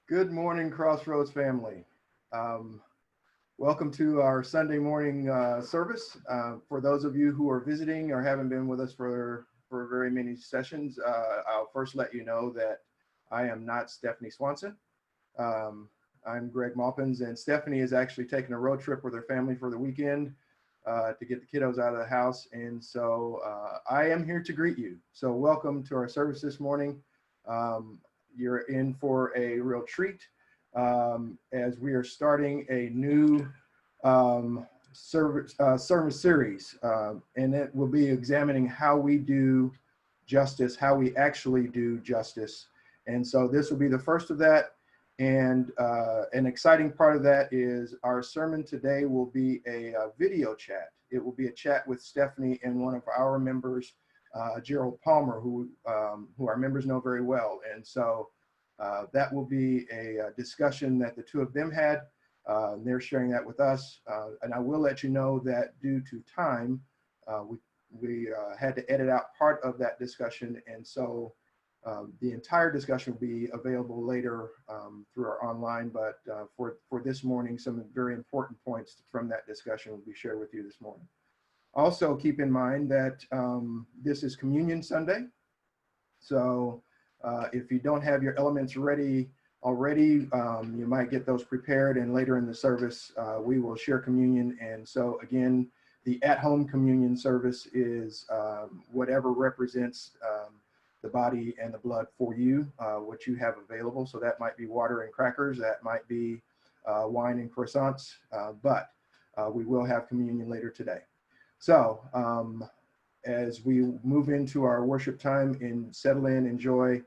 Good morning, Crossroads family. Um, Welcome to our Sunday morning service. For those of you who are visiting or haven't been with us for very many sessions, I'll first let you know that I am not Stephanie Swanson. Um, I'm Greg Maupins, and Stephanie is actually taking a road trip with her family for the weekend to get the kiddos out of the house. And so I am here to greet you. So welcome to our service this morning. You're in for a real treat as we are starting a new sermon series, and it will be examining how we do justice, how we actually do justice. And so this will be the first of that. And an exciting part of that is our sermon today will be a video chat. It will be a chat with Stephanie and one of our members, Gerald Palmer, who our members know very well. And so that will be a discussion that the two of them had. They're sharing that with us. And I will let you know that due to time, we had to edit out part of that discussion. And so the entire discussion will be available later through our online, but for this morning, some very important points from that discussion will be shared with you this morning. Also keep in mind that this is Communion Sunday. So if you don't have your elements ready already, you might get those prepared, and later in the service, we will share communion. And so again, the at-home communion service is whatever represents the body and the blood for you, what you have available. So that might be water and crackers, that might be wine and croissants, but we will have communion later today. So as we move into our worship time and settle in, enjoy,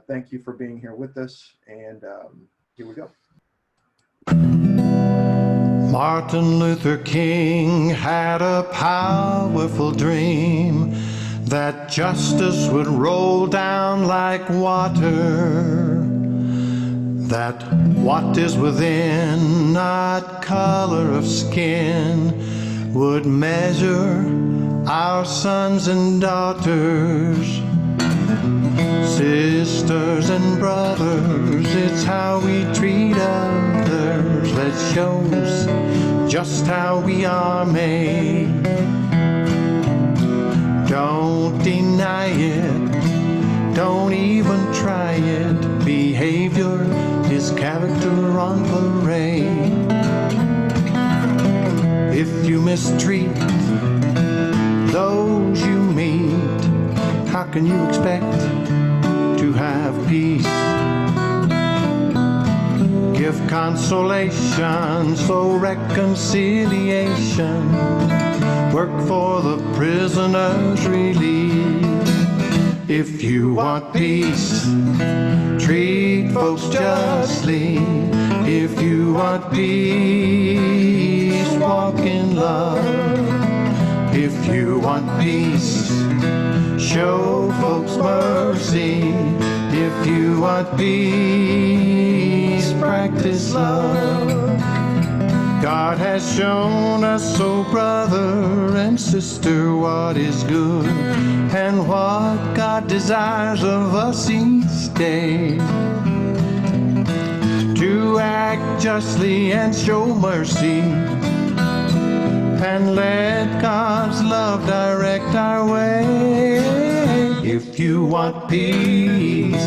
thank you for being here with us, and here we go. Martin Luther King had a powerful dream that justice would roll down like water, that what is within, not color of skin, would measure our sons and daughters. Sisters and brothers, it's how we treat others that shows just how we are made. Don't deny it, don't even try it. Behavior is character on parade. If you mistreat those you meet, how can you expect to have peace? Give consolations for reconciliation. Work for the prisoner's relief. If you want peace, treat folks justly. If you want peace, walk in love. If you want peace, show folks mercy. If you want peace, practice love. God has shown us, oh brother and sister, what is good and what God desires of us each day. To act justly and show mercy, and let God's love direct our way. If you want peace,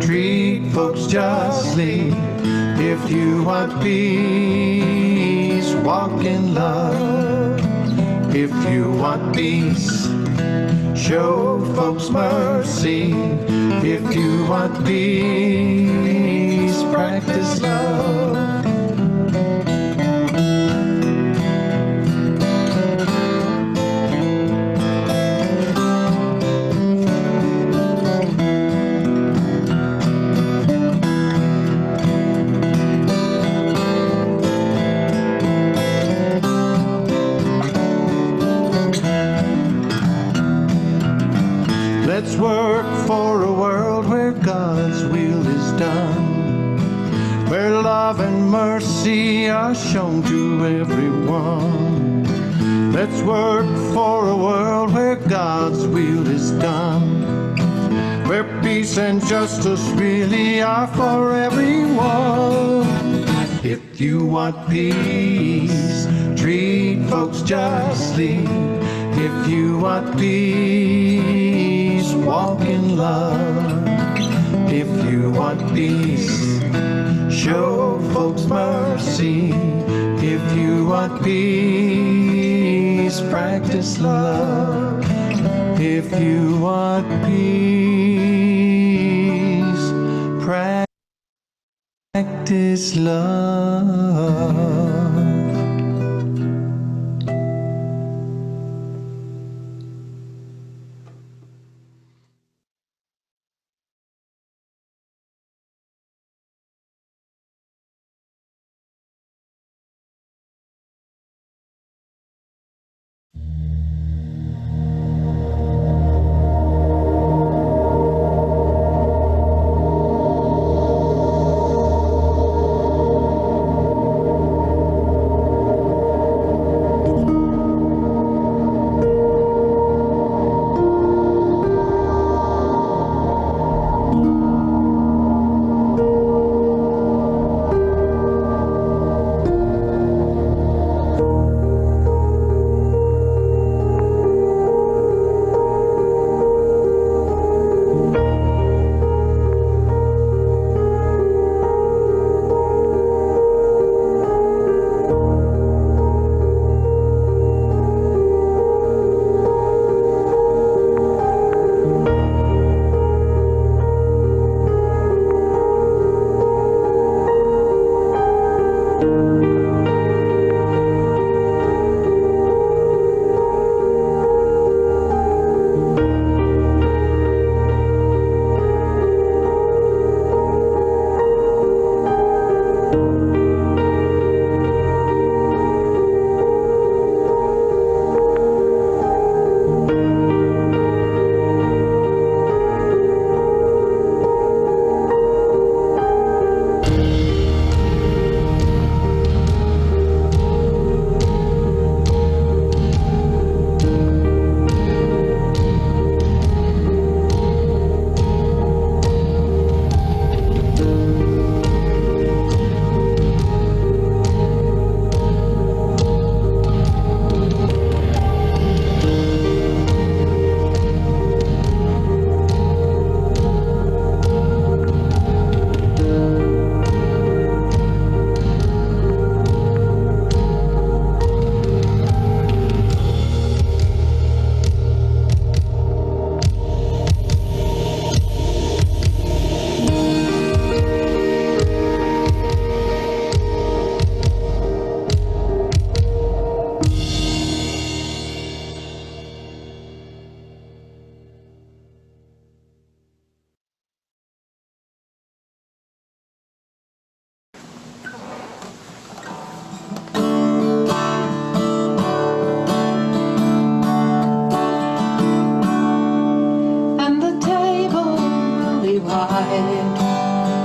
treat folks justly. If you want peace, walk in love. If you want peace, show folks mercy. If you want peace, practice love. Let's work for a world where God's will is done, where love and mercy are shown to everyone. Let's work for a world where God's will is done, where peace and justice really are for everyone. If you want peace, treat folks justly. If you want peace, walk in love. If you want peace, show folks mercy. If you want peace, practice love. If you want peace, practice love.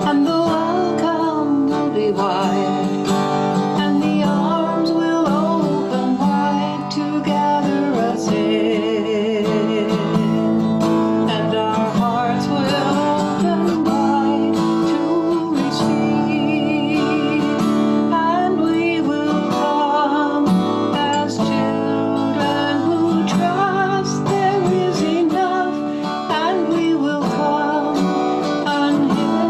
And the welcome will be wide, and the arms will open wide to gather us in, and our hearts will open wide to receive, and we will come as children who trust there is enough, and we will come unhindered.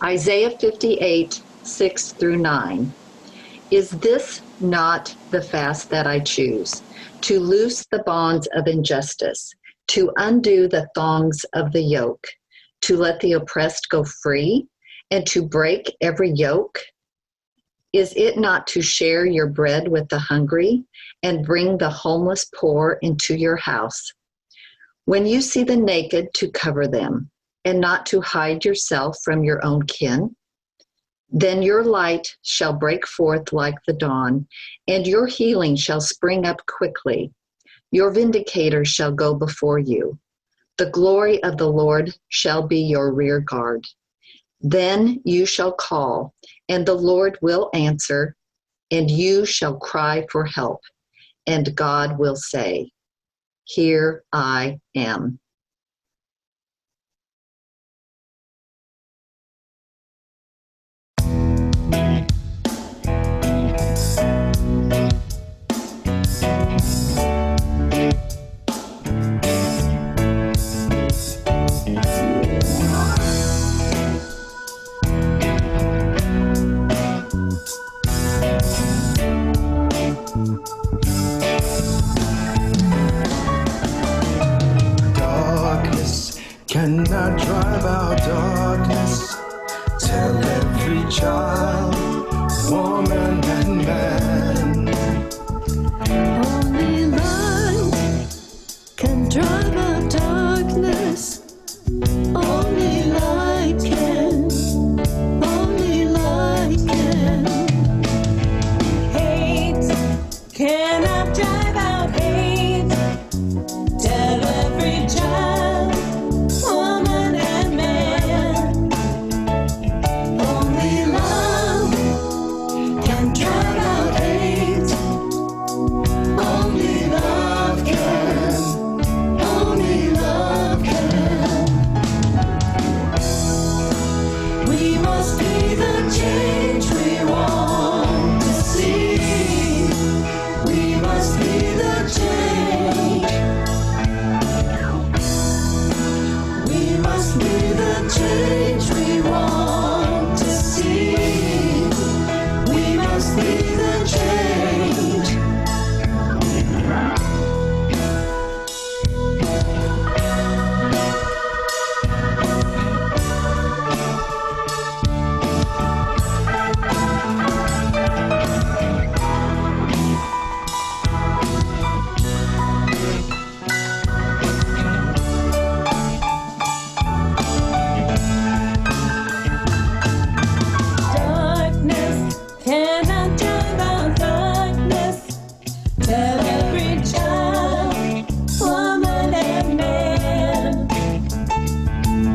Isaiah 58, 6 through 9. Is this not the fast that I choose? To loose the bonds of injustice, to undo the thongs of the yoke, to let the oppressed go free, and to break every yoke? Is it not to share your bread with the hungry and bring the homeless poor into your house? When you see the naked, to cover them, and not to hide yourself from your own kin? Then your light shall break forth like the dawn, and your healing shall spring up quickly. Your vindicator shall go before you. The glory of the Lord shall be your rear guard. Then you shall call, and the Lord will answer, and you shall cry for help, and God will say, Here I am. Darkness cannot drive out darkness. Tell every child, woman and man. Only light can drive out darkness. Only light can. Only light can. Hate cannot drive out hate. Tell every child, woman and man. Only love can drive out hate. Only love can. Only love can. We must be the change we want to see. We must be the change. We must be the change we want to see. We must be the change. Darkness cannot drive out darkness. Tell every child, woman and man.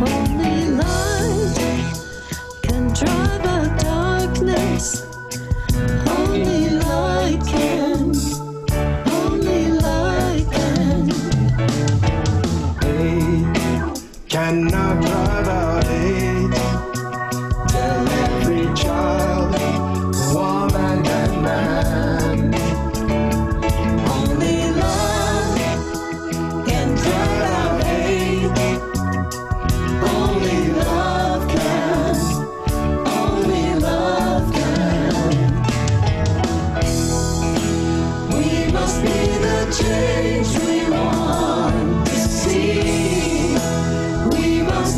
Only light can drive out darkness. Only light can. Only light can. Hate cannot drive out hate. Tell every child, woman and man. Only love can drive out hate. Only love can. Only love can. We must be the change we want to see. We must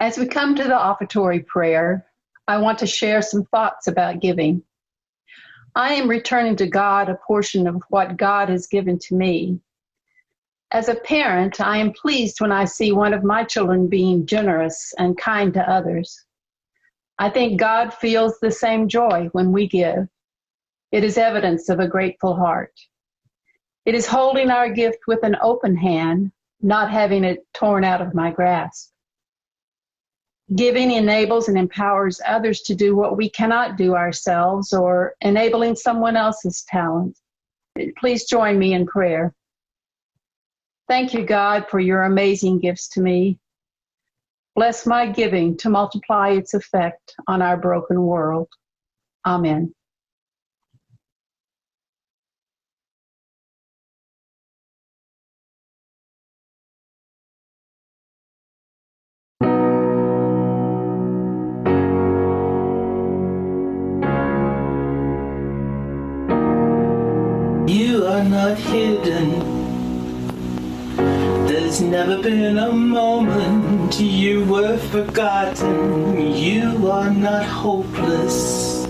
As we come to the offertory prayer, I want to share some thoughts about giving. I am returning to God a portion of what God has given to me. As a parent, I am pleased when I see one of my children being generous and kind to others. I think God feels the same joy when we give. It is evidence of a grateful heart. It is holding our gift with an open hand, not having it torn out of my grasp. Giving enables and empowers others to do what we cannot do ourselves, or enabling someone else's talent. Please join me in prayer. Thank you, God, for your amazing gifts to me. Bless my giving to multiply its effect on our broken world. Amen. You are not hidden. There's never been a moment you were forgotten. You are not hopeless.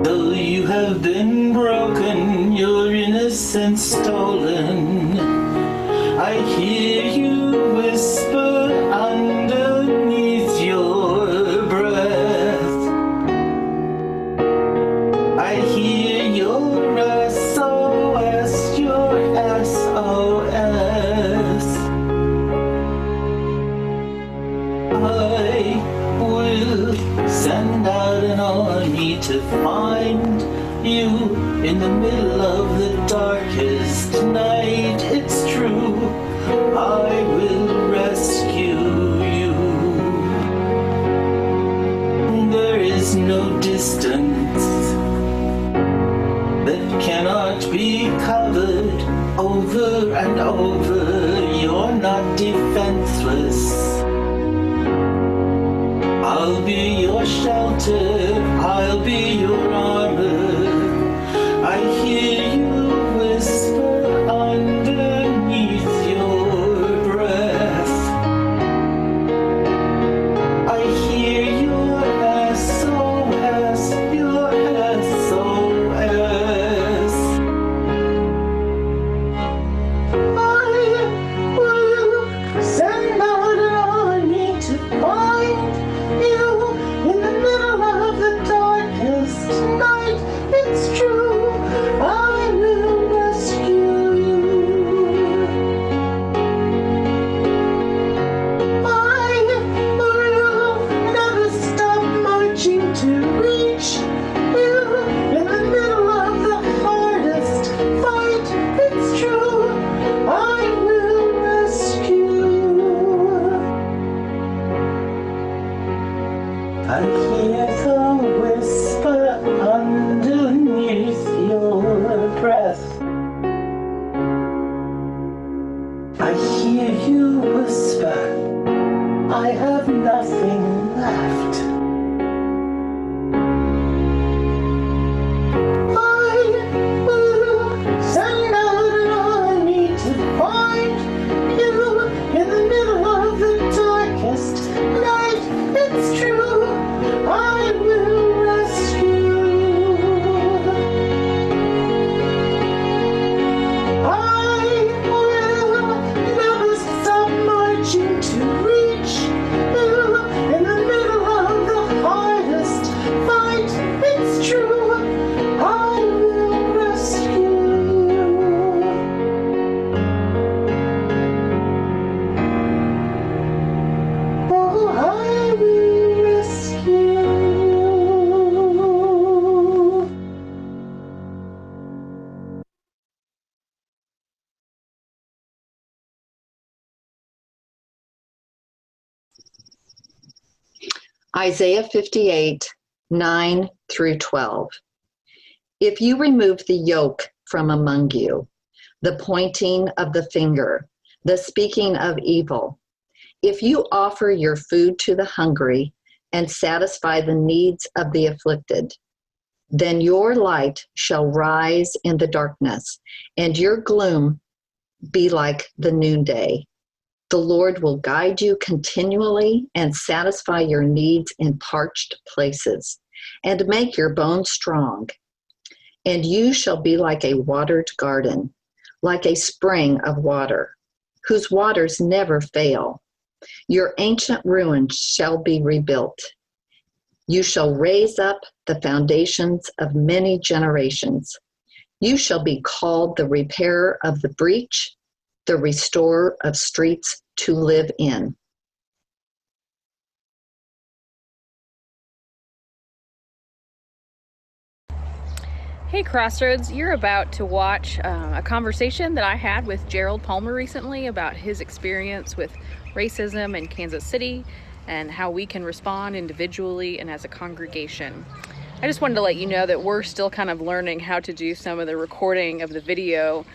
Though you have been broken, your innocence stolen, I hear you whisper underneath your breath. I hear your SOS, your SOS. I will send out an army to find you in the middle of the darkest night. It's true, I will rescue you. There is no distance that cannot be covered over and over. You're not defenseless. I'll be your shelter, I'll be your armor. I hear you whisper underneath your breath. I hear your SOS, your SOS. I will send out an army to find you in the middle of the darkest night. It's true, I will rescue you. I will never stop marching to reach you in the middle of the hardest fight. It's true, I will rescue you. I hear the whisper underneath your breath. I hear you whisper, I have nothing left. I will send out an army to find you in the middle of the darkest night. It's true, I will rescue you. I will never stop marching to reach you in the middle of the hardest fight. It's true, I will rescue you. Oh, I will rescue you. Isaiah 58, 9 through 12. If you remove the yoke from among you, the pointing of the finger, the speaking of evil, if you offer your food to the hungry and satisfy the needs of the afflicted, then your light shall rise in the darkness, and your gloom be like the noonday. The Lord will guide you continually and satisfy your needs in parched places and make your bones strong. And you shall be like a watered garden, like a spring of water, whose waters never fail. Your ancient ruins shall be rebuilt. You shall raise up the foundations of many generations. You shall be called the repairer of the breach, the restorer of streets to live in. Hey Crossroads, you're about to watch a conversation that I had with Gerald Palmer recently about his experience with racism in Kansas City and how we can respond individually and as a congregation. I just wanted to let you know that we're still kind of learning how to do some of the recording of the video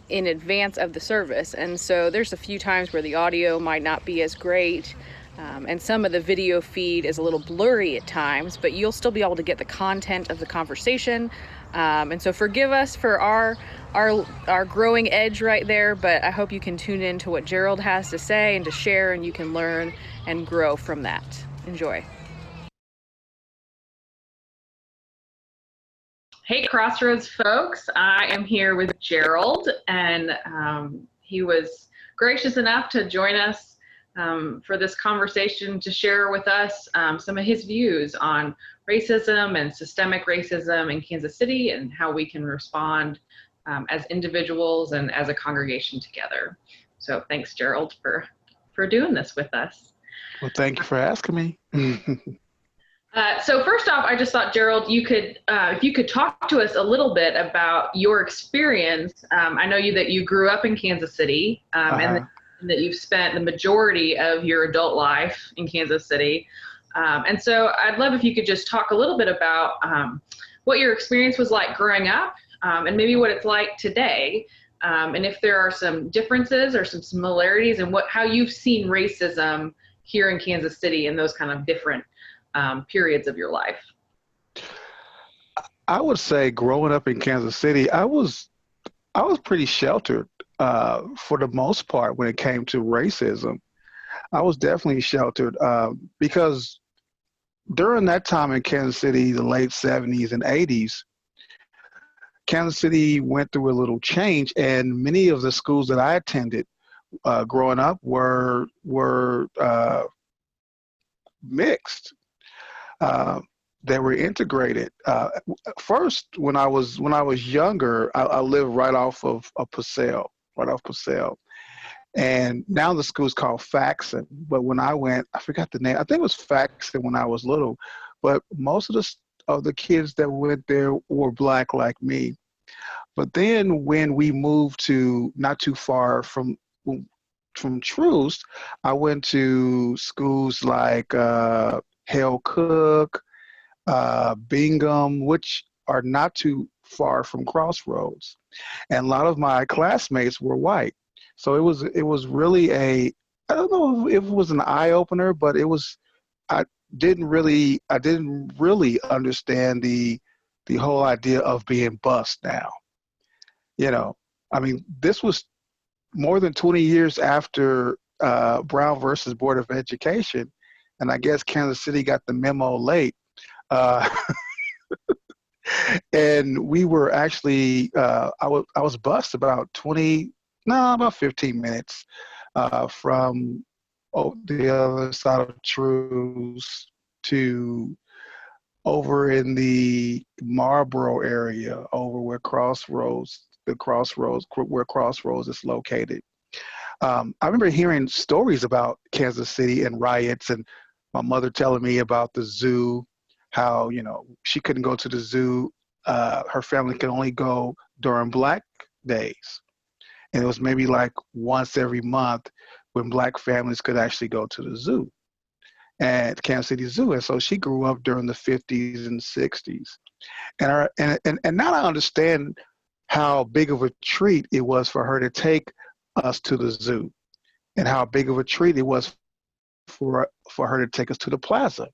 in advance of the service, and so there's a few times where the audio might not be as great. And some of the video feed is a little blurry at times, but you'll still be able to get the content of the conversation. And so forgive us for our growing edge right there, but I hope you can tune in to what Gerald has to say and to share, and you can learn and grow from that. Enjoy. Hey Crossroads folks, I am here with Gerald, and he was gracious enough to join us for this conversation to share with us some of his views on racism and systemic racism in Kansas City and how we can respond as individuals and as a congregation together. So thanks, Gerald, for doing this with us. Well, thank you for asking me. So first off, I just thought, Gerald, you could, if you could talk to us a little bit about your experience. I know that you grew up in Kansas City, and that you've spent the majority of your adult life in Kansas City. And so I'd love if you could just talk a little bit about what your experience was like growing up, and maybe what it's like today, and if there are some differences or some similarities in how you've seen racism here in Kansas City in those kind of different periods of your life. I would say growing up in Kansas City, I was pretty sheltered for the most part when it came to racism. I was definitely sheltered because during that time in Kansas City, the late 70s and 80s, Kansas City went through a little change, and many of the schools that I attended growing up were mixed. They were integrated. First, when I was younger, I lived right off Purcell. And now the school's called Faxon. But when I went, I forgot the name. I think it was Faxon when I was little. But most of the kids that went there were black like me. But then when we moved to not too far from Troost, I went to schools like Hale Cook, Bingham, which are not too far from Crossroads. And a lot of my classmates were white. So it was really I don't know if it was an eye opener, but I didn't really understand the whole idea of being bused now. I mean, this was more than 20 years after Brown versus Board of Education. And I guess Kansas City got the memo late. And we were actually, I was bused about 15 minutes from the other side of Troost to over in the Marlboro area, over where Crossroads is located. I remember hearing stories about Kansas City and riots, and my mother telling me about the zoo, how, she couldn't go to the zoo. Her family could only go during Black days. And it was maybe like once every month when Black families could actually go to the zoo, at Kansas City Zoo. And so she grew up during the 50s and 60s. And now I understand how big of a treat it was for her to take us to the zoo, and how big of a treat it was for her to take us to the plaza.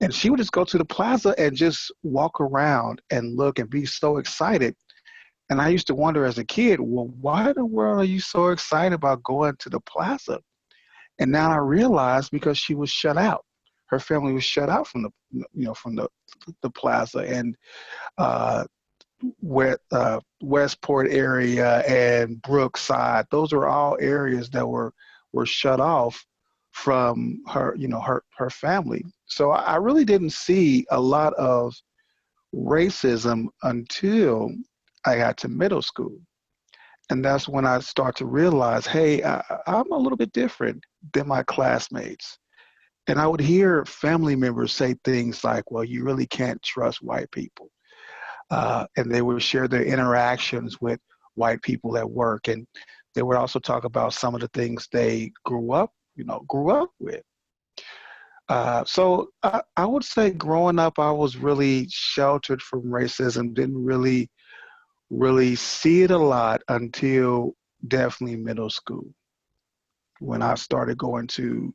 And she would just go to the plaza and just walk around and look and be so excited And I used to wonder as a kid, well, why in the world are you so excited about going to the plaza? And now I realize because she was shut out. Her family was shut out from the plaza and uh, Westport area and Brookside. Those are all areas that were shut off from her, her family. So I really didn't see a lot of racism until I got to middle school. And that's when I start to realize, hey, I'm a little bit different than my classmates. And I would hear family members say things like, well, you really can't trust white people. And they would share their interactions with white people at work. And they would also talk about some of the things they grew up with. So I would say growing up, I was really sheltered from racism, didn't really see it a lot until definitely middle school, when I started going to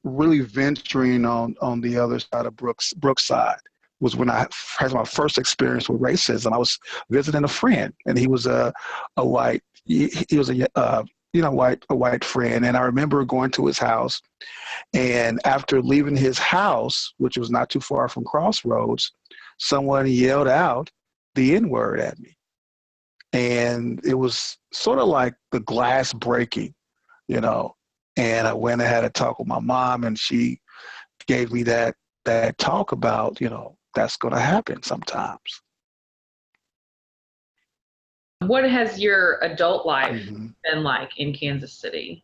really venturing on the other side of Brookside was when I had my first experience with racism. I was visiting a friend, and he was a white, he was a white friend. And I remember going to his house, and after leaving his house, which was not too far from Crossroads, someone yelled out the N-word at me. And it was sort of like the glass breaking, and I went and had a talk with my mom, and she gave me that talk about, that's going to happen sometimes. What has your adult life Mm-hmm. been like in Kansas City?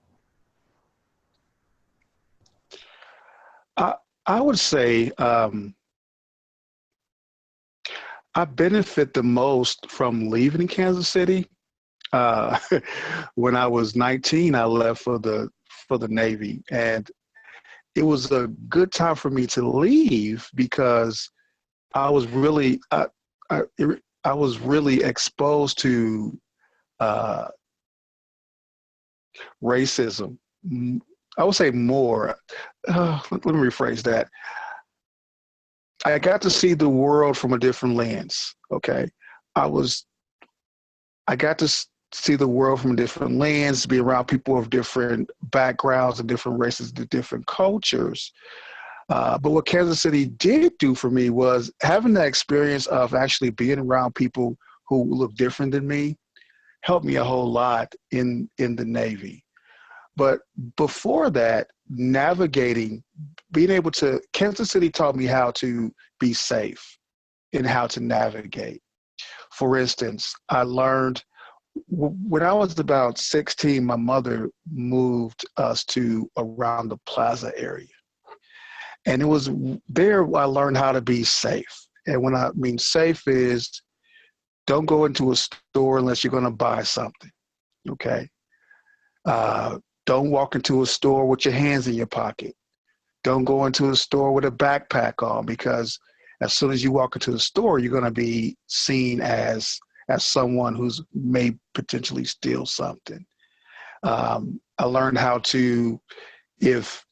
I would say I benefit the most from leaving Kansas City. When I was 19, I left for the Navy, and it was a good time for me to leave because I was really I was really exposed to racism. I would say more. Let me rephrase that. I got to see the world from a different lens. Okay, I got to see the world from a different lens, be around people of different backgrounds and different races, different cultures. But what Kansas City did do for me was having that experience of actually being around people who look different than me helped me a whole lot in the Navy. But before that, Kansas City taught me how to be safe and how to navigate. For instance, I learned when I was about 16, my mother moved us to around the plaza area. And it was there I learned how to be safe. And when I mean safe is don't go into a store unless you're going to buy something, okay? Don't walk into a store with your hands in your pocket. Don't go into a store with a backpack on, because as soon as you walk into the store, you're going to be seen as someone who's may potentially steal something. I learned how to, if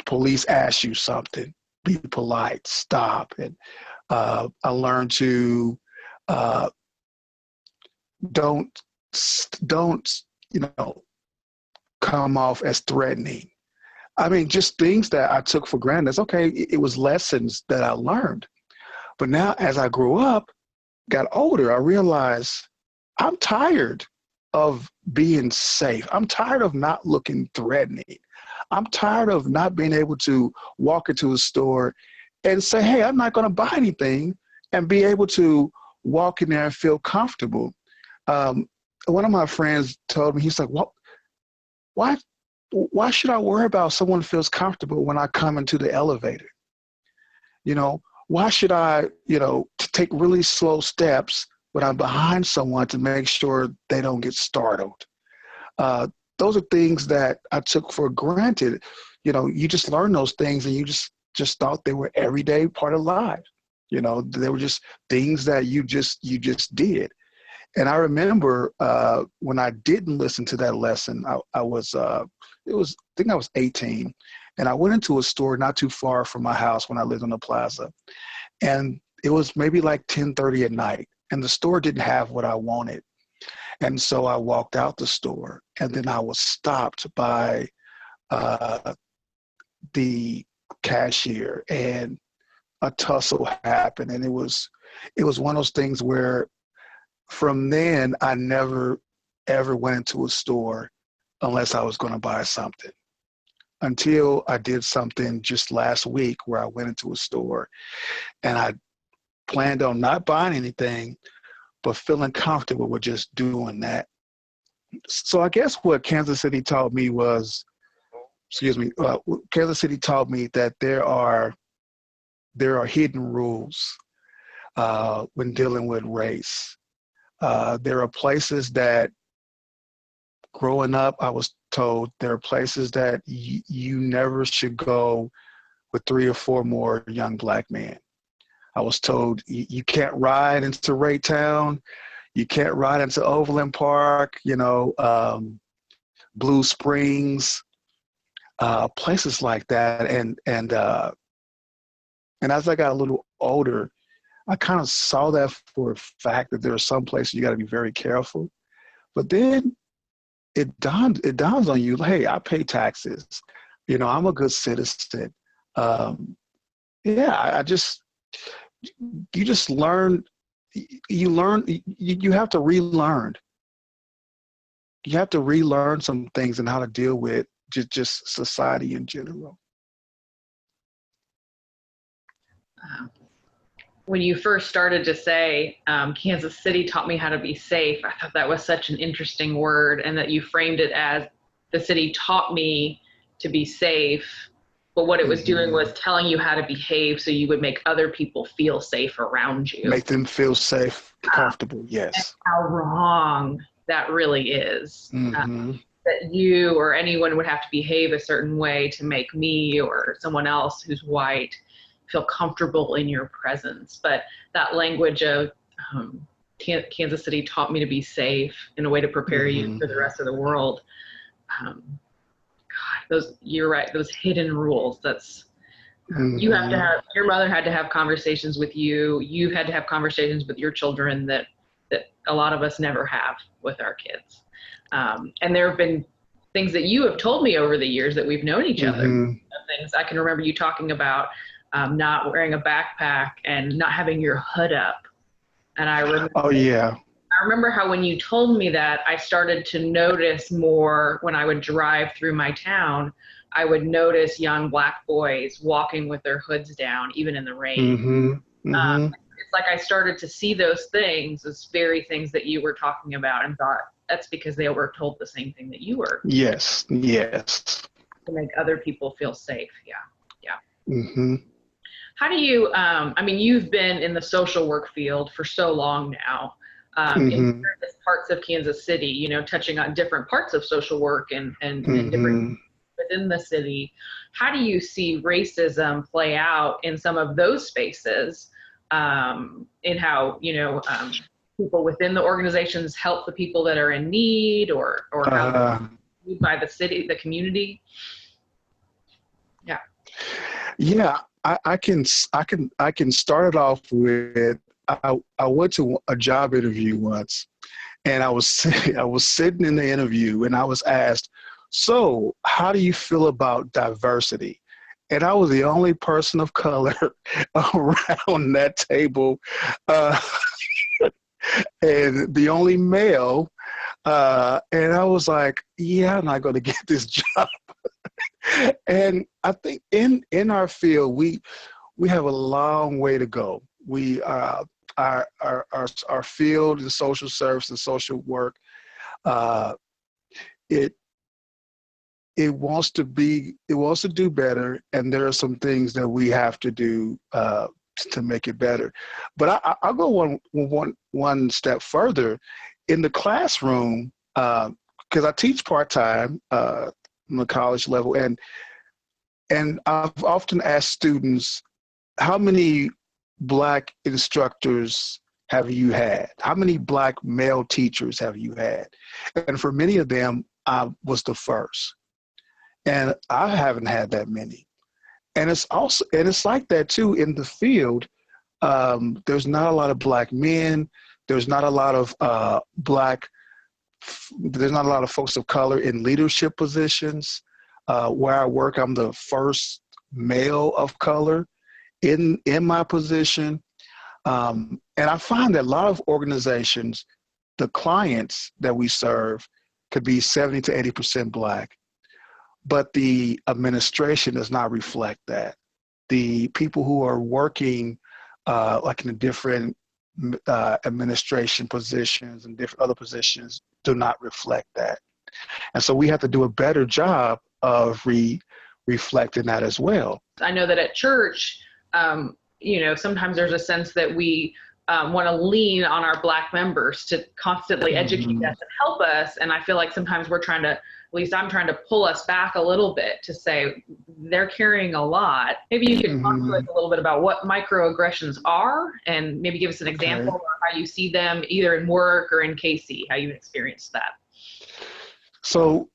police ask you something, be polite, stop. And I learned to don't come off as threatening. I mean, just things that I took for granted. It's okay. It was lessons that I learned. But now as I grew up, got older, I realized I'm tired of being safe. I'm tired of not looking threatening. I'm tired of not being able to walk into a store and say, hey, I'm not going to buy anything, and be able to walk in there and feel comfortable. One of my friends told me, he's like, well, why should I worry about someone feels comfortable when I come into the elevator? Why should I, take really slow steps when I'm behind someone to make sure they don't get startled? Those are things that I took for granted. You just learn those things, and you just thought they were everyday part of life. They were just things that you just did. And I remember when I didn't listen to that lesson, I was 18, and I went into a store not too far from my house when I lived on the plaza, and it was maybe like 10:30 at night, and the store didn't have what I wanted. And so I walked out the store, and then I was stopped by the cashier, and a tussle happened. And it was one of those things where from then I never ever went into a store unless I was going to buy something, until I did something just last week where I went into a store and I planned on not buying anything, but feeling comfortable with just doing that. So I guess what Kansas City taught me was, Kansas City taught me that there are hidden rules when dealing with race. There are places that, growing up, I was told there are places that you never should go with 3 or 4 more young black men. I was told you can't ride into Raytown, you can't ride into Overland Park, Blue Springs, places like that. And as I got a little older, I kind of saw that for a fact that there are some places you got to be very careful. But then it dawns on you, hey, I pay taxes. I'm a good citizen. You just learn. You have to relearn. You have to relearn some things and how to deal with just society in general. When you first started to say, Kansas City taught me how to be safe, I thought that was such an interesting word, and that you framed it as the city taught me to be safe, but what it was doing was telling you how to behave so you would make other people feel safe around you. Make them feel safe, comfortable, yes. And how wrong that really is. That you or anyone would have to behave a certain way to make me or someone else who's white feel comfortable in your presence. But that language of Kansas City taught me to be safe in a way to prepare you for the rest of the world. God, you're right, those hidden rules, that's, you have to have, your mother had to have conversations with you, you've had to have conversations with your children that a lot of us never have with our kids. And there have been things that you have told me over the years that we've known each other. Things I can remember you talking about, not wearing a backpack and not having your hood up. And I remember, I remember how when you told me that, I started to notice more when I would drive through my town. I would notice young black boys walking with their hoods down, even in the rain. It's like I started to see those things, those very things that you were talking about, and thought that's because they were told the same thing that you were. Yes. To make other people feel safe. Yeah. How do you, I mean, you've been in the social work field for so long now, in various parts of Kansas City, touching on different parts of social work and different within the city. How do you see racism play out in some of those spaces, in how, people within the organizations help the people that are in need, or how by the city, the community? Yeah, I can start it off with, I went to a job interview once, and I was sitting in the interview, and I was asked, so how do you feel about diversity? And I was the only person of color around that table, and the only male, and I was like, yeah, I'm not going to get this job. And I think in our field, we have a long way to go. We our field in social service and social work, it wants to do better, and there are some things that we have to do to make it better. But I'll go one step further. In the classroom, because I teach part-time on the college level, and I've often asked students, how many Black instructors have you had? How many Black male teachers have you had? And for many of them, I was the first. And I haven't had that many. And it's like that too in the field. There's not a lot of Black men. There's not a lot of there's not a lot of folks of color in leadership positions. Where I work, I'm the first male of color in my position. And I find that a lot of organizations, the clients that we serve could be 70 to 80% Black, but the administration does not reflect that. The people who are working like in the different administration positions and different other positions do not reflect that. And so we have to do a better job of reflecting that as well. I know that at church, sometimes there's a sense that we want to lean on our Black members to constantly educate us and help us. And I feel like sometimes we're trying to, at least I'm trying to pull us back a little bit to say they're carrying a lot. Maybe you could talk to us a little bit about what microaggressions are and maybe give us an example of how you see them either in work or in KC, how you experienced that. So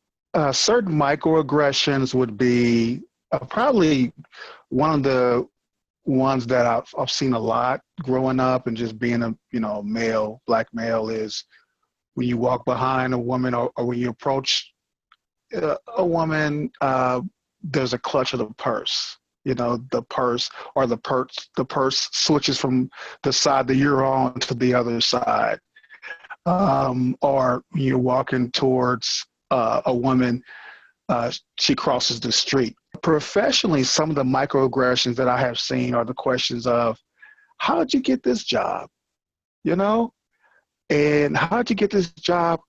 certain microaggressions would be probably one of the ones that I've seen a lot growing up and just being a male, Black male, is when you walk behind a woman or when you approach a woman, there's a clutch of the purse. The purse or the purse switches from the side that you're on to the other side. Or you're walking towards a woman, she crosses the street. Professionally, some of the microaggressions that I have seen are the questions of, how did you get this job? And how did you get this job?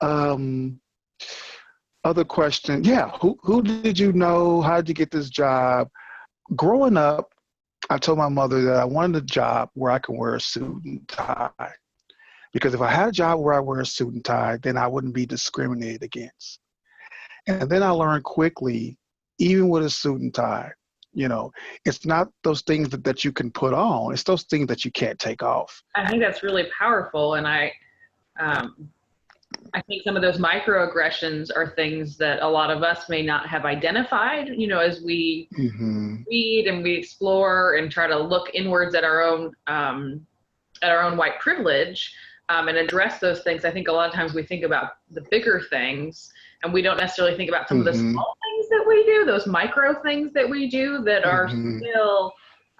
Other question, who did you know? How did you get this job? Growing up, I told my mother that I wanted a job where I could wear a suit and tie. Because if I had a job where I wear a suit and tie, then I wouldn't be discriminated against. And then I learned quickly, even with a suit and tie, it's not those things that you can put on. It's those things that you can't take off. I think that's really powerful. And I think some of those microaggressions are things that a lot of us may not have identified, as we read and we explore and try to look inwards at our own white privilege and address those things. I think a lot of times we think about the bigger things and we don't necessarily think about some of the small things that we do, those micro things that we do that are still,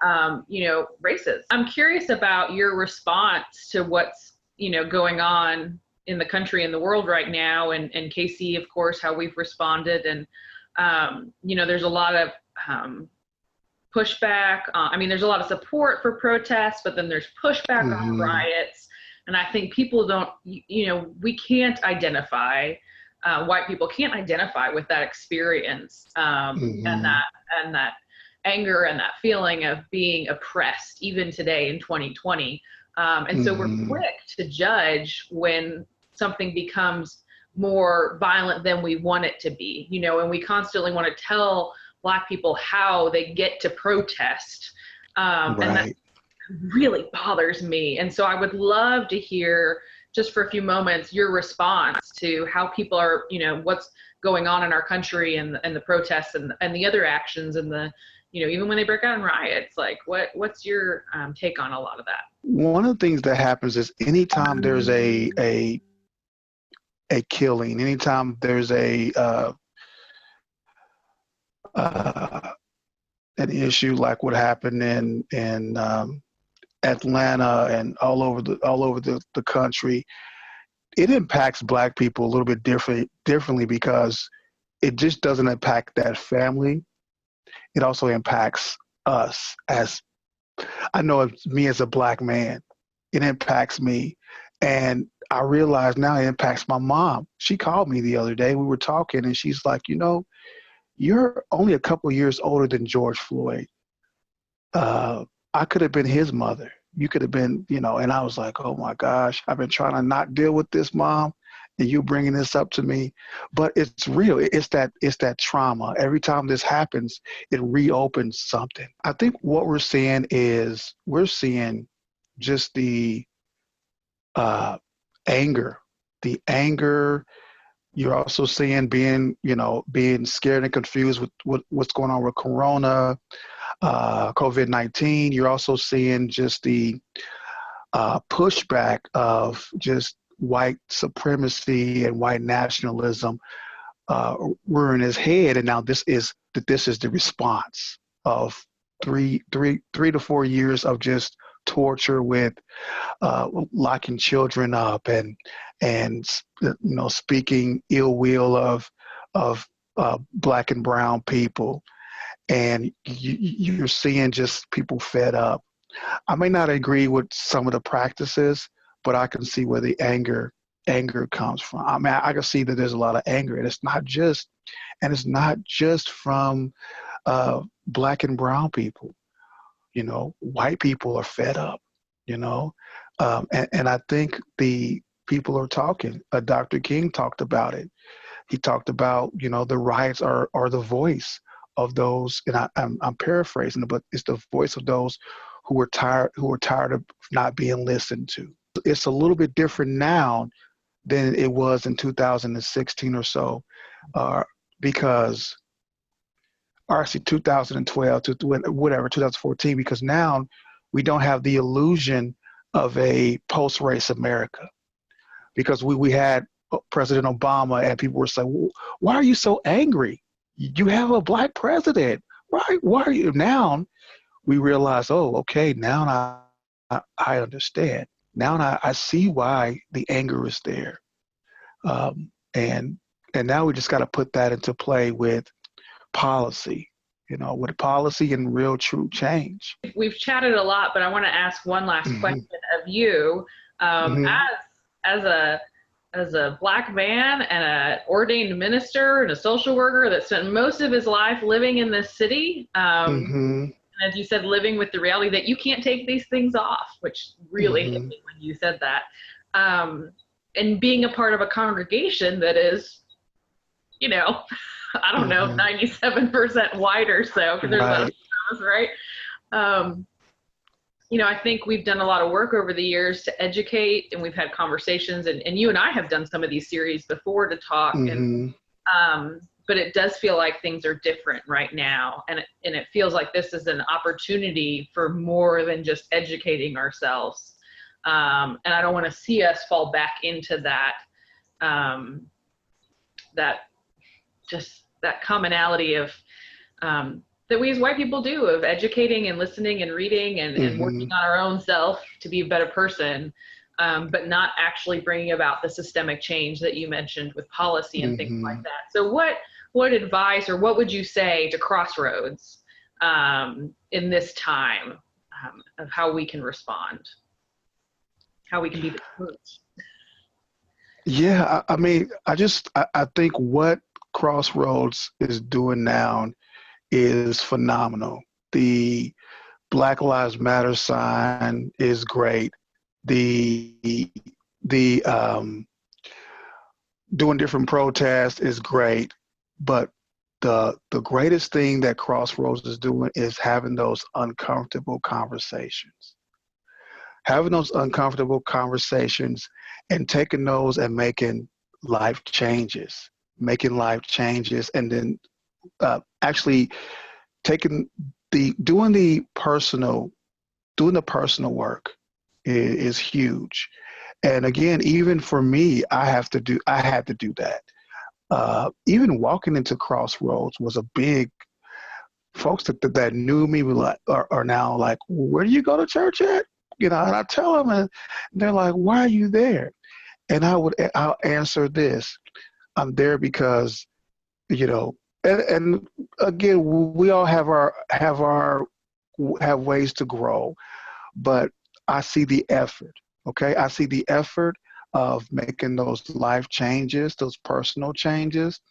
racist. I'm curious about your response to what's, going on in the country and the world right now, and KC, of course, how we've responded. And, there's a lot of pushback. There's a lot of support for protests, but then there's pushback on riots. And I think people don't, we can't identify, white people can't identify with that experience and that anger and that feeling of being oppressed, even today in 2020. And so we're quick to judge when something becomes more violent than we want it to be, and we constantly want to tell Black people how they get to protest. And that really bothers me. And so I would love to hear, just for a few moments, your response to how people are, what's going on in our country and the protests and the other actions and the, even when they break out in riots, like what's your take on a lot of that? One of the things that happens is anytime there's a killing, anytime there's an issue like what happened in Atlanta and all over the country, it impacts Black people a little bit differently because it just doesn't impact that family. It also impacts us I know it's me as a Black man. It impacts me. And I realize now it impacts my mom. She called me the other day. We were talking and she's like, you're only a couple of years older than George Floyd. I could have been his mother. You could have been, and I was like, oh my gosh, I've been trying to not deal with this, Mom, and you bringing this up to me. But it's real. It's that trauma. Every time this happens, it reopens something. I think what we're seeing is just the anger. The anger. You're also seeing being scared and confused with what's going on with Corona. COVID-19, you're also seeing just the pushback of just white supremacy and white nationalism rearing his head, and now this is the response of three to 4 years of just torture with locking children up and speaking ill will of black and brown people, and you're seeing just people fed up. I may not agree with some of the practices, but I can see where the anger comes from. I mean, I can see that there's a lot of anger, and it's not just from black and brown people. White people are fed up. And I think the people are talking. Dr. King talked about it. He talked about the riots are the voice of those, and I'm paraphrasing, but it's the voice of those who are tired of not being listened to. It's a little bit different now than it was in 2016 or so, because, or actually 2012 to whatever, 2014, because now we don't have the illusion of a post-race America, because we had President Obama and people were saying, why are you so angry? You have a black president, right? Why are you? Now we realize, oh, okay, now I understand. Now I see why the anger is there. And now we just got to put that into play with policy, with policy and real true change. We've chatted a lot, but I want to ask one last question of you. As a black man and an ordained minister and a social worker that spent most of his life living in this city, and as you said, living with the reality that you can't take these things off, which really hit me when you said that. And being a part of a congregation that is, I don't know, 97% white or so, because there's about us, right? I think we've done a lot of work over the years to educate, and we've had conversations, and you and I have done some of these series before to talk, but it does feel like things are different right now, and it feels like this is an opportunity for more than just educating ourselves. And I don't want to see us fall back into that, that commonality of that we as white people do, of educating and listening and reading and working on our own self to be a better person, but not actually bringing about the systemic change that you mentioned with policy and things like that. So what advice, or what would you say to Crossroads in this time of how we can respond? How we can be the coach? Yeah, I mean, I think what Crossroads is doing now is phenomenal. The Black Lives Matter sign is great. The doing different protests is great, but the greatest thing that Crossroads is doing is having those uncomfortable conversations. Having those uncomfortable conversations and taking those and making life changes, and then actually doing the personal work is huge. And again, even for me, I had to do that. Even walking into Crossroads was a big. Folks that knew me are now like, where do you go to church at? And I tell them, and they're like, why are you there? And I'll answer this: I'm there because, and again, we all have ways to grow, but I see the effort. Okay, I see the effort of making those life changes, those personal changes.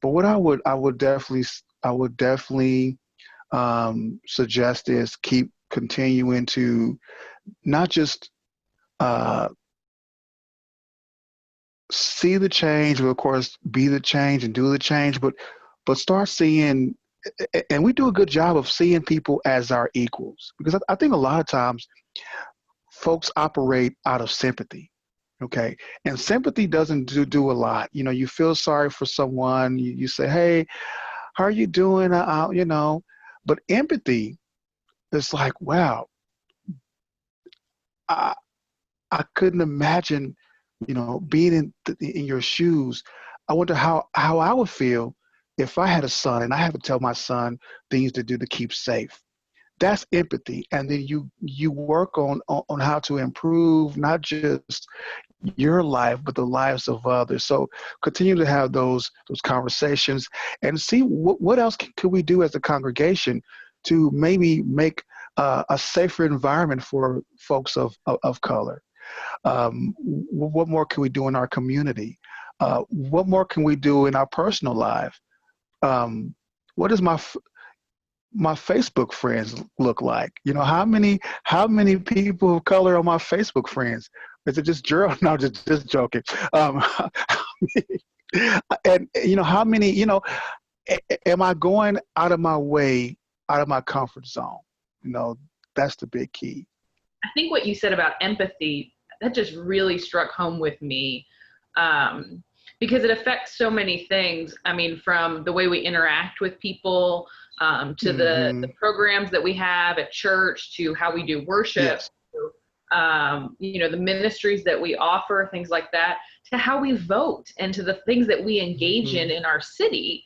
But what I would definitely suggest is keep continuing to not just see the change, but of course be the change and do the change, but start seeing, and we do a good job of seeing people as our equals, because I think a lot of times folks operate out of sympathy. Okay, and sympathy doesn't do a lot. You feel sorry for someone, you say, hey, how are you doing? But empathy is like, wow, I couldn't imagine, being in your shoes. I wonder how I would feel if I had a son and I had to tell my son things to do to keep safe. That's empathy, and then you work on how to improve not just your life but the lives of others. So continue to have those conversations and see what else could we do as a congregation to maybe make a safer environment for folks of color. What more can we do in our community? What more can we do in our personal life? What does my Facebook friends look like? How many people of color are my Facebook friends? Is it just Gerald? No, just joking. And how many? Am I going out of my way, out of my comfort zone? That's the big key. I think what you said about empathy, that just really struck home with me, because it affects so many things. I mean, from the way we interact with people, to the programs that we have at church, to how we do worship, Yes. to, the ministries that we offer, things like that, to how we vote, and to the things that we engage in our city.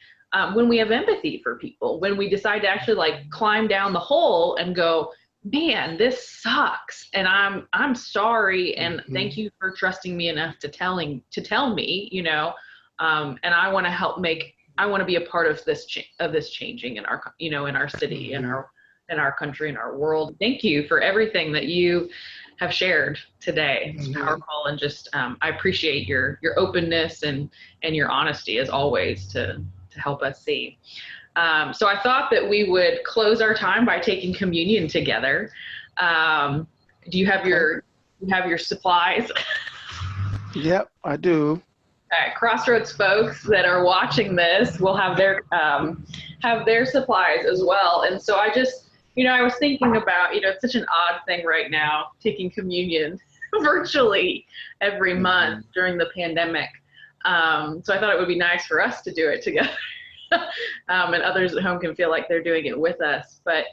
When we have empathy for people, when we decide to actually climb down the hole and go, man, this sucks, and I'm sorry, and thank you for trusting me enough to tell me, and I want to help I want to be a part of this changing in our in our city, in our country, in our world. Thank you for everything that you have shared today. It's powerful, and just I appreciate your openness and your honesty as always to help us see. So I thought that we would close our time by taking communion together. Do you have your supplies? Yep, I do. Crossroads folks that are watching this will have their supplies as well. And so I just, I was thinking about, it's such an odd thing right now, taking communion virtually every month during the pandemic. So I thought it would be nice for us to do it together. And others at home can feel like they're doing it with us. But,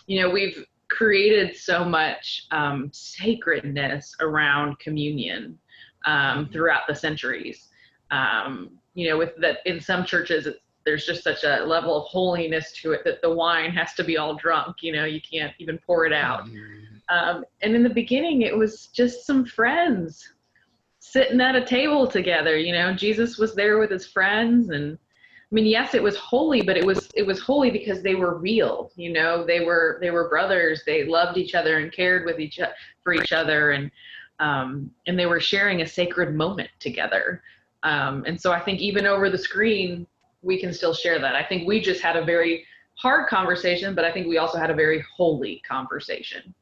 we've created so much sacredness around communion throughout the centuries. With that, in some churches, there's just such a level of holiness to it that the wine has to be all drunk. You can't even pour it out. And in the beginning, it was just some friends sitting at a table together. Jesus was there with his friends, and I mean, yes, it was holy, but it was holy because they were real. They were brothers. They loved each other and cared for each other, and they were sharing a sacred moment together. And so I think even over the screen, we can still share that. I think we just had a very hard conversation, but I think we also had a very holy conversation.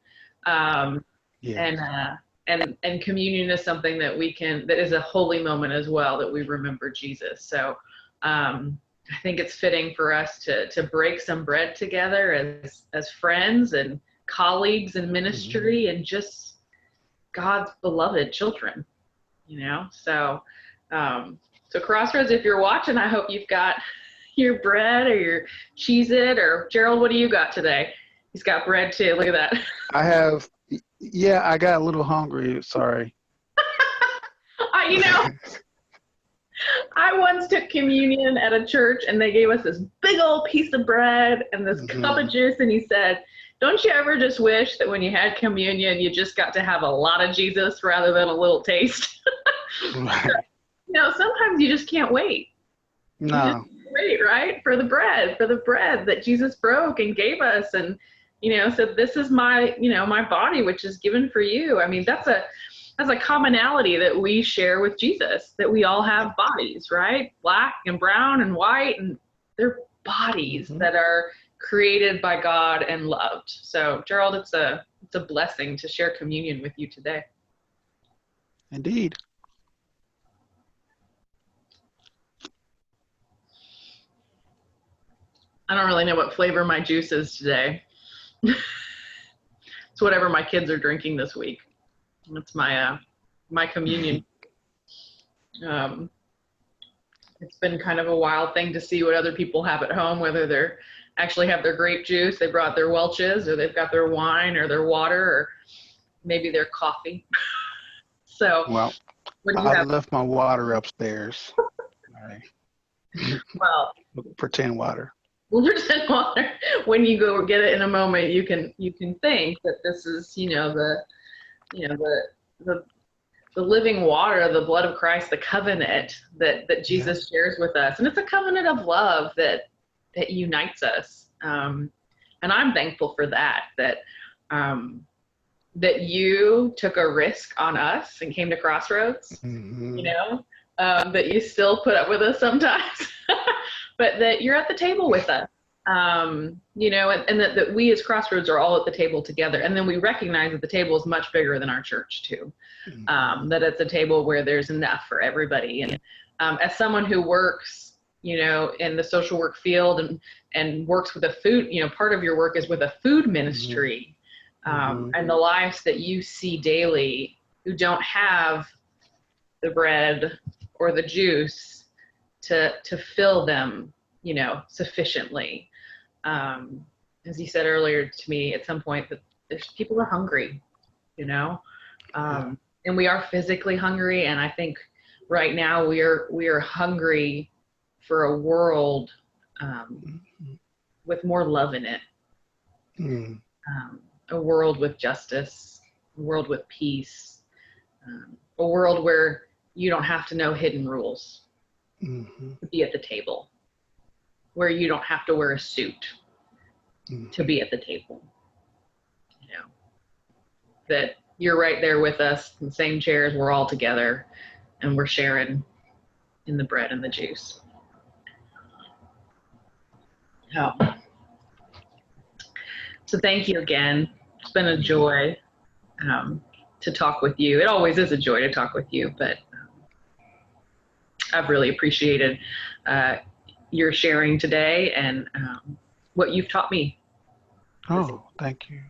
Yes. And communion is something that that is a holy moment as well, that we remember Jesus. So I think it's fitting for us to break some bread together as friends and colleagues in ministry, and just God's beloved children, So Crossroads, if you're watching, I hope you've got your bread or your Cheez-It, or Gerald, what do you got today? He's got bread too. Look at that. I have. Yeah, I got a little hungry. Sorry. I once took communion at a church, and they gave us this big old piece of bread and this cup of juice, and he said, don't you ever just wish that when you had communion, you just got to have a lot of Jesus rather than a little taste? Right. Sometimes you just can't wait. No. Wait, right? For the bread that Jesus broke and gave us, and said, this is my, my body, which is given for you. I mean, that's a commonality that we share with Jesus, that we all have bodies, right? Black and brown and white, and they're bodies that are created by God and loved. So Gerald, it's a blessing to share communion with you today. Indeed. I don't really know what flavor my juice is today. It's whatever my kids are drinking this week. That's my my communion. It's been kind of a wild thing to see what other people have at home, whether they're actually have their grape juice, they brought their Welch's, or they've got their wine or their water, or maybe their coffee. So, Well, what do you I have? left my water upstairs. All right. Well, Pretend water. well, pretend water. When you go get it in a moment, you can think that this is, the living water, the blood of Christ, the covenant that Jesus shares with us, and it's a covenant of love that unites us. And I'm thankful for that. That you took a risk on us and came to Crossroads. Mm-hmm. That you still put up with us sometimes, but that you're at the table with us. And that we as Crossroads are all at the table together. And then we recognize that the table is much bigger than our church too. That it's a table where there's enough for everybody. And as someone who works, in the social work field and works with a food, part of your work is with a food ministry. And the lives that you see daily who don't have the bread or the juice to fill them, sufficiently. As you said earlier to me at some point, that there's people are hungry, and we are physically hungry. And I think right now we are hungry for a world with more love in it. A world with justice, a world with peace, a world where you don't have to know hidden rules to be at the table, where you don't have to wear a suit to be at the table. That you're right there with us in the same chairs, we're all together, and we're sharing in the bread and the juice. So thank you again. It's been a joy to talk with you. It always is a joy to talk with you, but I've really appreciated your sharing today and what you've taught me. Oh, thank you.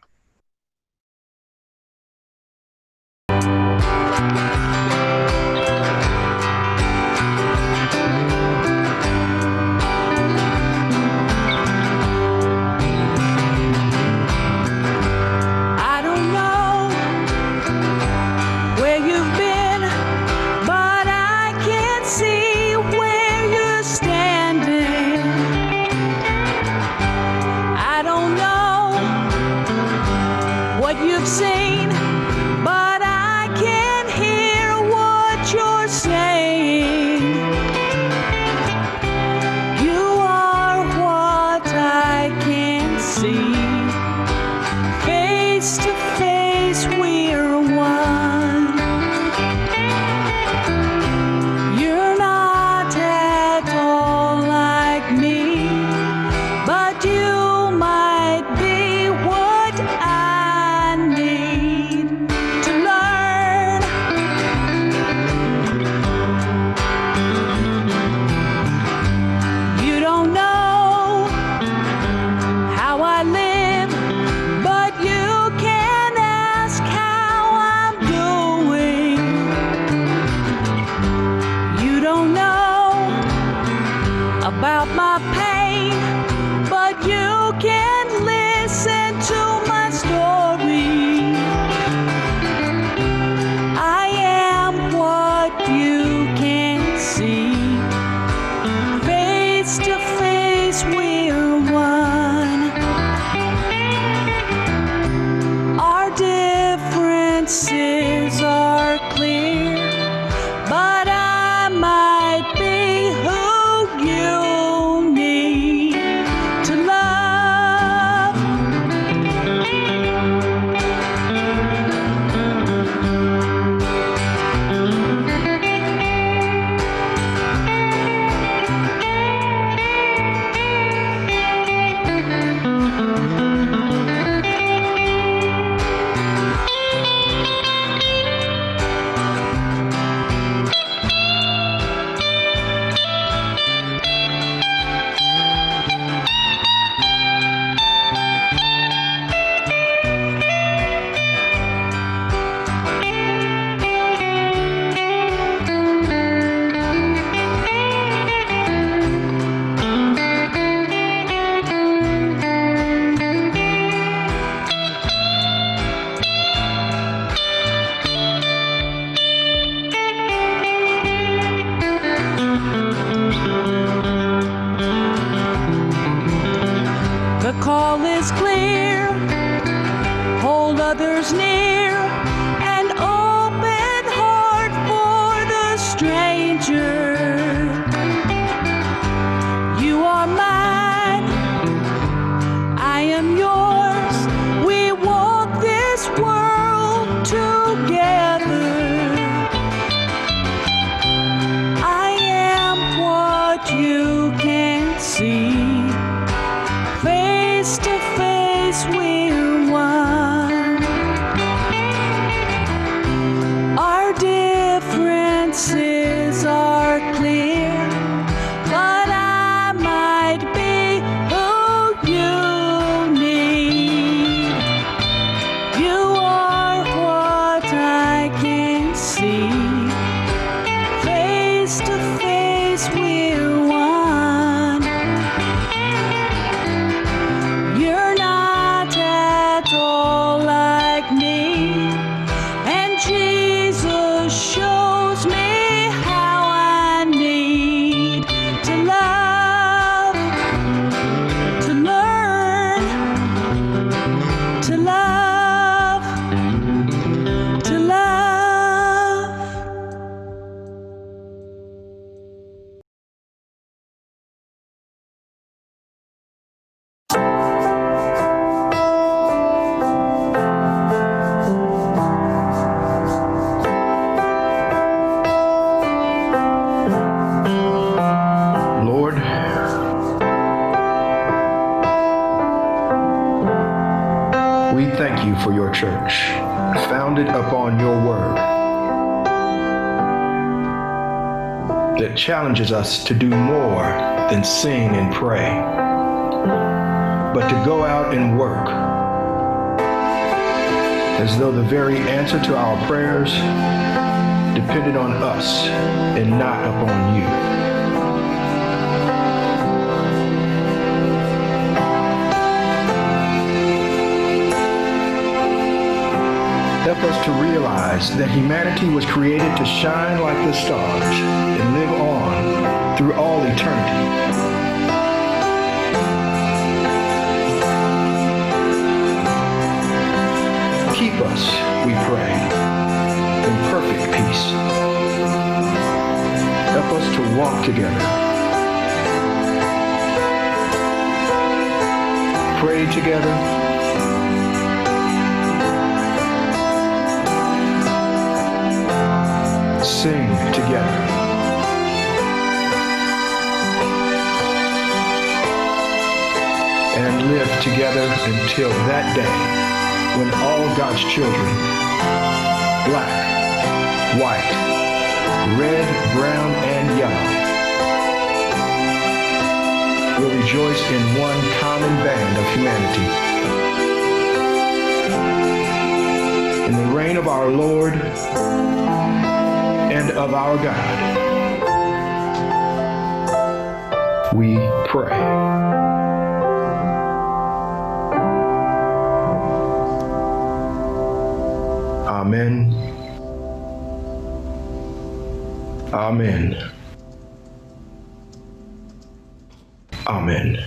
treasure. You are mine, I am yours. We walk this world together. I am what you can't see. Face to face, we're one. Our differences are clear, but I might be who you need. You are what I can see. Face to face, we're one. You're not at all like me, and Jesus shows me how I need to love, to learn, to love, to love. Lord, we thank you for your church, founded upon your word, that challenges us to do more than sing and pray, but to go out and work, as though the very answer to our prayers depended on us and not upon you. Help us to realize that humanity was created to shine like the stars and live on through all eternity. Keep us, we pray, in perfect peace. Help us to walk together, pray together, sing together, and live together until that day when all God's children, black, white, red, brown, and yellow, will rejoice in one common band of humanity. In the reign of our Lord and of our God, we pray. Amen. Amen. Amen.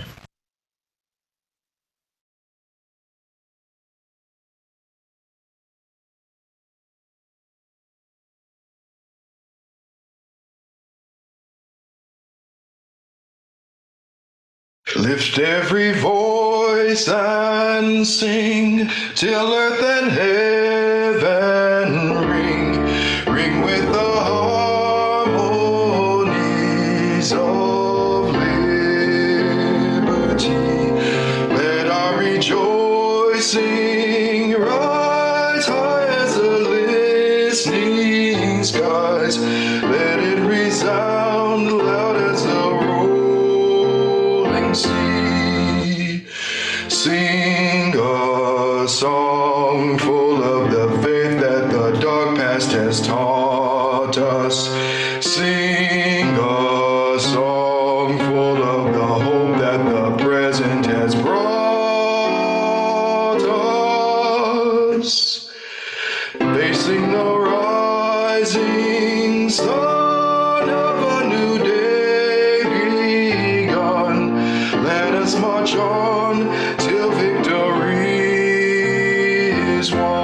Lift every voice and sing till earth and heaven ring, ring with the harmonies of liberty. Let our rejoicing rise high as the listening skies. Let it resound loud as the sea. Sing a song full of the faith that the dark past has taught us. Sing a song full of the hope that the present has brought us. Facing the rising sun of a new day begun, let us march on till victory is won.